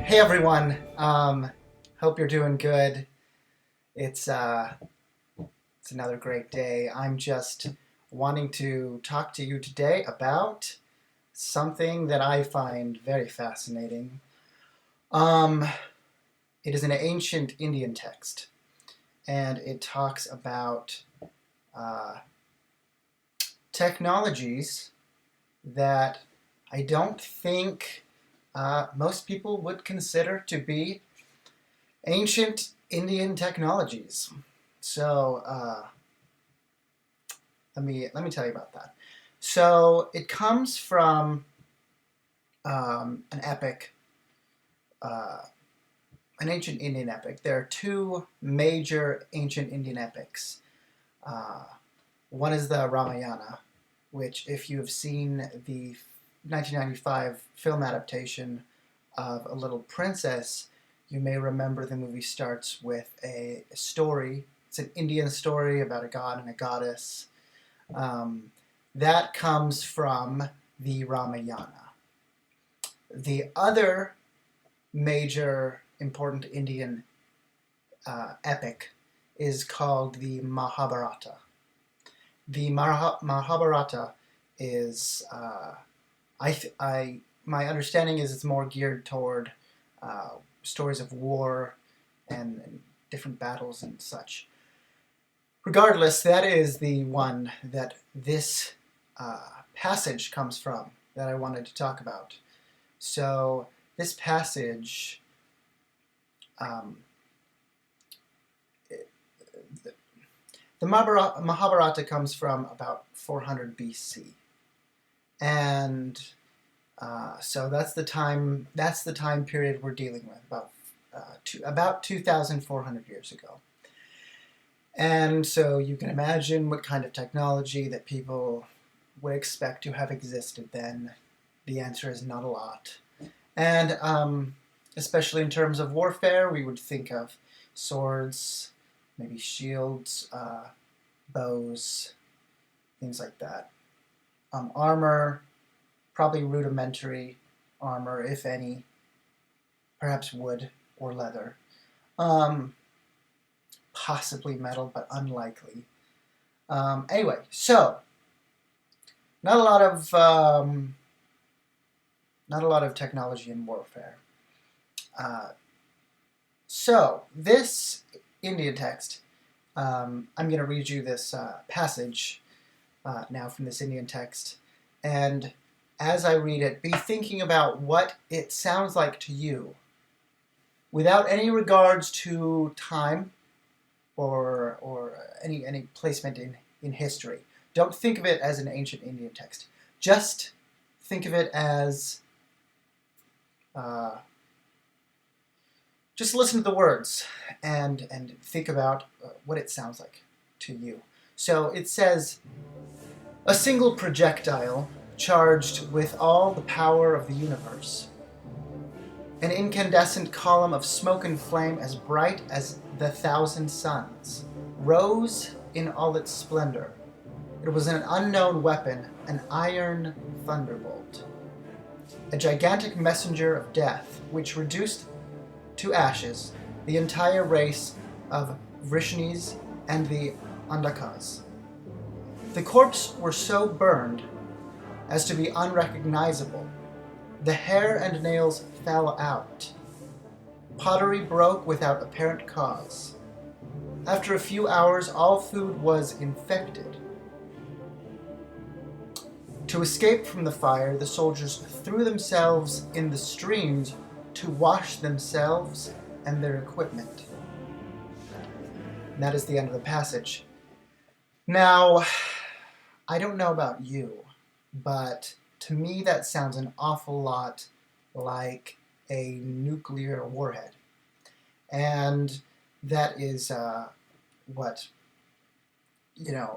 Hey everyone, hope you're doing good. It's uh, it's another great day. I'm just wanting to talk to you today about something that I find very fascinating. Um, it is an ancient Indian text, and it talks about uh, technologies that I don't think most people would consider to be ancient Indian technologies. So let me tell you about that. So it comes from an epic, uh, an ancient Indian epic. There are two major ancient Indian epics. Uh, One is the Ramayana, which, if you have seen the 1995 film adaptation of A Little Princess, you may remember the movie starts with a story. It's an Indian story about a god and a goddess. Um, that comes from the Ramayana. The other major important Indian epic is called the Mahabharata. The Mahabharata is, my understanding is it's more geared toward stories of war and different battles and such. Regardless, that is the one that this passage comes from that I wanted to talk about. So this passage, um, the Mahabharata comes from about 400 BC, and so that's the time. That's the time period we're dealing with, about 2,400 years ago. And so you can imagine what kind of technology that people would expect to have existed then. The answer is not a lot. And especially in terms of warfare, we would think of swords, maybe shields, bows, things like that. Armor, probably rudimentary armor, if any, perhaps wood or leather. Possibly metal, but unlikely. Anyway, so not a lot of technology in warfare. So this Indian text, I'm going to read you this passage now from this Indian text, and as I read it, be thinking about what it sounds like to you, without any regards to time or any placement in history. Don't think of it as an ancient Indian text. Just think of it as just listen to the words and think about what it sounds like to you. So it says, a single projectile charged with all the power of the universe, an incandescent column of smoke and flame as bright as the thousand suns, rose in all its splendor. It was an unknown weapon, an iron thunderbolt, a gigantic messenger of death, which reduced to ashes the entire race of Vrishnis and the Andakas. The corpses were so burned as to be unrecognizable. The hair and nails fell out. Pottery broke without apparent cause. After a few hours, all food was infected. To escape from the fire, the soldiers threw themselves in the streams to wash themselves and their equipment. And that is the end of the passage. Now, I don't know about you, but to me that sounds an awful lot like a nuclear warhead. And that is what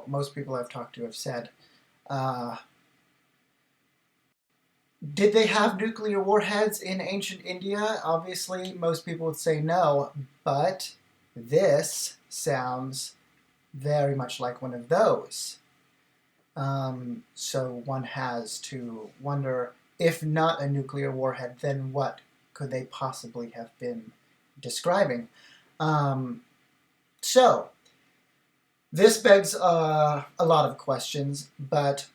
most people I've talked to have said. Did they have nuclear warheads in ancient India? Obviously, most people would say no, but this sounds very much like one of those. So one has to wonder, if not a nuclear warhead, then what could they possibly have been describing? So this begs a lot of questions, but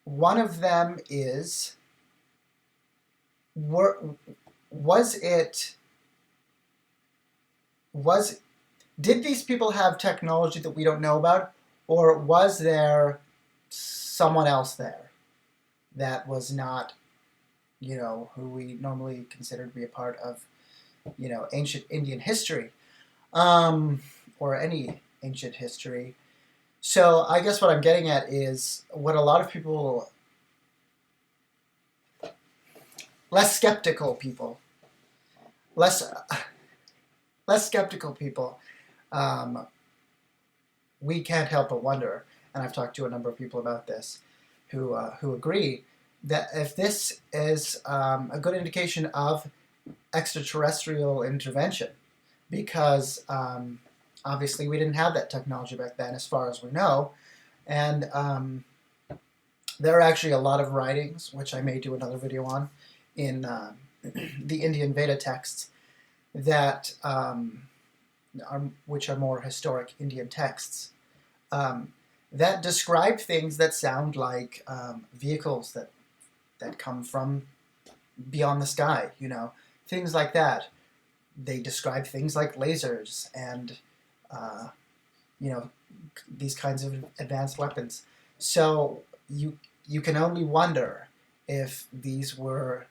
one of them is, did these people have technology that we don't know about, or was there someone else there that was not, who we normally consider to be a part of, ancient Indian history, or any ancient history? So I guess what I'm getting at is what a lot of people, less skeptical people, less skeptical people, we can't help but wonder, and I've talked to a number of people about this, who agree that if this is a good indication of extraterrestrial intervention, because obviously we didn't have that technology back then, as far as we know, and there are actually a lot of writings, which I may do another video on, in the Indian Veda texts that which are more historic Indian texts, that describe things that sound like vehicles that come from beyond the sky, things like that. They describe things like lasers and these kinds of advanced weapons. So you can only wonder if these were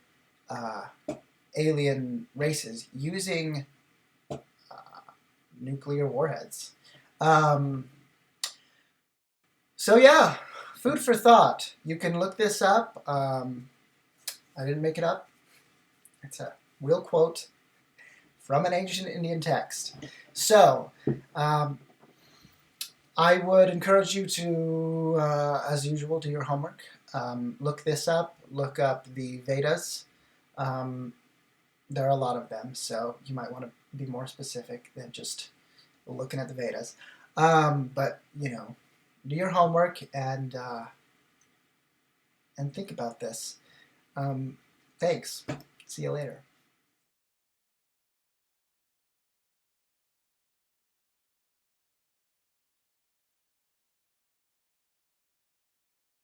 alien races using nuclear warheads. So yeah, food for thought. You can look this up. I didn't make it up. It's a real quote from an ancient Indian text. So I would encourage you to, as usual, do your homework. Look this up. Look up the Vedas. There are a lot of them, so you might want to be more specific than just looking at the Vedas. But do your homework and think about this. Thanks. See you later.